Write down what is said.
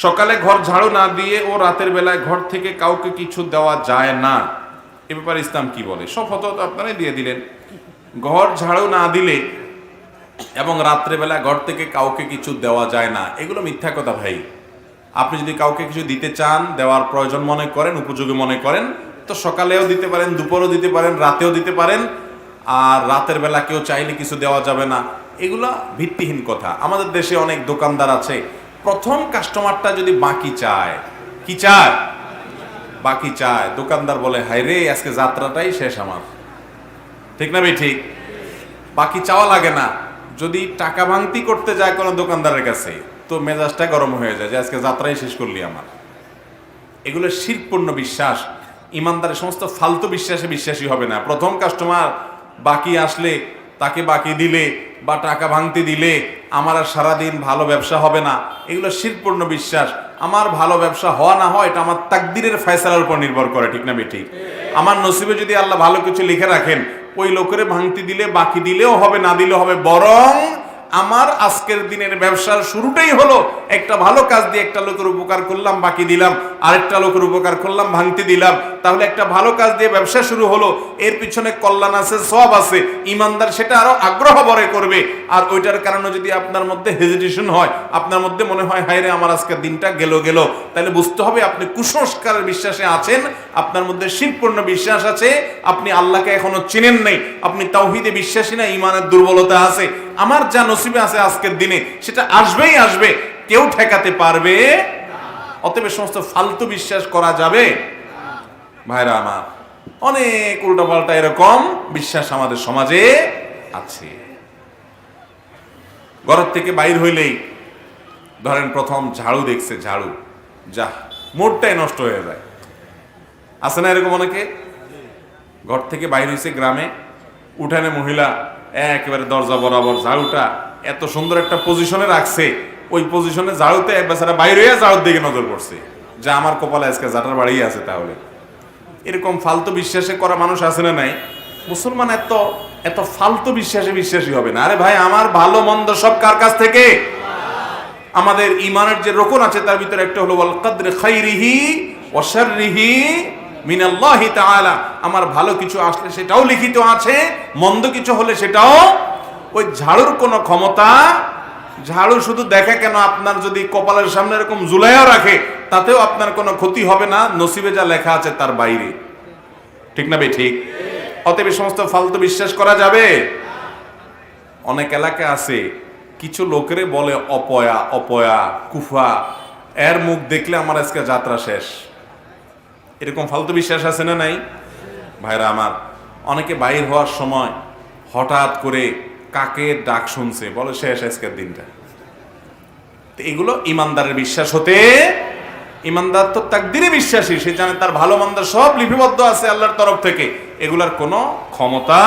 সকালে ঘর ঝাড়ু না দিয়ে ও রাতের বেলায় ঘর থেকে কাউকে কিছু দেওয়া যায় না, এ ব্যাপারে ইসলাম কি বলে? সব ফতোয়া আপনারাই দিয়ে দিলেন। ঘর ঝাড়ু না দিলে এবং রাত্রেবেলা ঘর থেকে কাউকে কিছু দেওয়া যায় না, এগুলো মিথ্যা কথা ভাই। আপনি যদি কাউকে কিছু দিতে চান, দেওয়ার প্রয়োজন মনে করেন, উপযোগী মনে করেন, তো সকালেও দিতে পারেন, দুপুরেও দিতে পারেন, রাতেও দিতে পারেন। আর রাতের বেলা কেউ চাইলে কিছু দেওয়া যাবে না, এগুলা ভিত্তিহীন কথা। আমাদের দেশে অনেক দোকানদার আছে, প্রথম কাস্টমারটা যদি বাকি চায়, কি চায়? বাকি চায়। দোকানদার বলে, হায় রে, আজকে যাত্রাটাই শেষ আমার। ঠিক না ভাই? ঠিক। বাকি চাওয়া লাগে না। যদি টাকা ভাঙতি করতে যায় কোনো দোকানদারের কাছে, তো মেজাজটা গরম হয়ে যায় যে আজকে যাত্রাই শেষ করলি আমার। এগুলো শিরকপূর্ণ বিশ্বাস। ইমানদারের সমস্ত ফালতু বিশ্বাসে বিশ্বাসী হবে না। প্রথম কাস্টমার বাকি আসলে তাকে বাকি দিলে বা টাকা ভাঙতি দিলে আমার আর সারাদিন ভালো ব্যবসা হবে না, এগুলো শিরকপূর্ণ বিশ্বাস। আমার ভালো ব্যবসা হওয়া না হয় এটা আমার তাকদিরের ফয়সালার উপর নির্ভর করে। ঠিক না বেঠিক? আমার নসিবে যদি আল্লাহ ভালো কিছু লিখে রাখেন, ওই লোকের ভাঙতি দিলে বাকি দিলেও হবে, না দিলেও হবে। বরং আমার আজকের দিনের ব্যবসার শুরুটাই হলো একটা ভালো কাজ দিয়ে একটা লোকের উপকার করলাম, বাকি দিলাম, আরেকটা লোকের উপকার করলাম, ভাঙতি দিলাম। তাহলে একটা ভালো কাজ দিয়ে ব্যবসা শুরু হলো, এর পিছনে কল্যাণ আছে, সওয়াব আছে। ইমানদার সেটা আরো আগ্রহ ভরে করবে। আর ওইটার কারণে যদি আপনার মধ্যে হেজিটেশন হয়, আপনার মধ্যে মনে হয় হায় রে আমার আজকের দিনটা গেল, তাহলে বুঝতে হবে আপনি কুসংস্কারের বিশ্বাসে আছেন, আপনার মধ্যে শিরকপূর্ণ বিশ্বাস আছে, আপনি আল্লাহকে এখনো চিনেন নাই, আপনি তাওহীদে বিশ্বাসী না, ঈমানের দুর্বলতা আছে। আমার যা নসিবে আছে আজকের দিনে সেটা আসবেই আসবে, কেউ ঠেকাতে পারবে। অতএব সমস্ত ফালতু বিশ্বাস করা যাবে ভাইরা আমার। অনেক উল্টাপাল্টা এরকম বিশ্বাস আমাদের সমাজে আছে। ঘর থেকে বাইর হইলেই ধরেন প্রথম ঝাড়ু দেখছে, ঝাড়ু, যা মোড়টাই নষ্ট হয়ে যায়। আছে না এরকম অনেকে? ঘর থেকে বাইর হয়েছে গ্রামে, উঠানে মহিলা একেবারে দরজা বরাবর ঝাড়ুটা এত সুন্দর একটা পজিশনে রাখছে, ওই পজিশনে ঝাড়ুতে এক বেচারা বাইরে হয়ে ঝাড়ুর দিকে নজর পড়ছে, যা আমার কপালে আজকে জাটার বাড়িয়ে আছে। তাহলে এরকম ফালতু বিশ্বাসে করা মানুষ আছে না নাই? মুসলমান এত এত ফালতু বিশ্বাসে বিশ্বাসী হবে না। আরে ভাই, আমার ভালো মন্দ সব কার কাছ থেকে? আমাদের ঈমানের যে রোকন আছে তার ভিতরে একটা হলো ওয়াল কদরি খাইরিহি ওয়া শাররিহি মিনাল্লাহি তাআলা। আমার ভালো কিছু আসলে সেটাও লিখিত আছে, মন্দ কিছু হলে সেটাও। ওই ঝাড়ুর কোনো ক্ষমতা, ঝাড়ু শুধু দেখে কেন, আপনার যদি কপালের সামনে এরকম ঝুলাইয়া রাখে তাতেও আপনার কোনো ক্ষতি হবে না, নসিবে যা লেখা আছে তার বাইরে। ঠিক না ভাই? ঠিক। অতএব সমস্ত ফালতু বিশ্বাস করা যাবে। অনেক এলাকা আছে কিছু লোকেরে বলে অপয়া, অপয়া, কুফা, এর মুখ দেখলে আমার আজকে যাত্রা শেষ। এরকম ফালতু বিশ্বাস আছে না নাই ভাইরা আমার? অনেকে বাইর হওয়ার সময় হঠাৎ করে কাকের ডাক শুনছে, বলে শেষ আজকের দিনটা। এগুলো ইমানদারের বিশ্বাস হতে, ইমানদার তো তাকদিরে বিশ্বাসী, সে জানে তার ভালো মন্দ সব লিপিবদ্ধ আছে আল্লাহর তরফ থেকে, এগুলার কোনো ক্ষমতা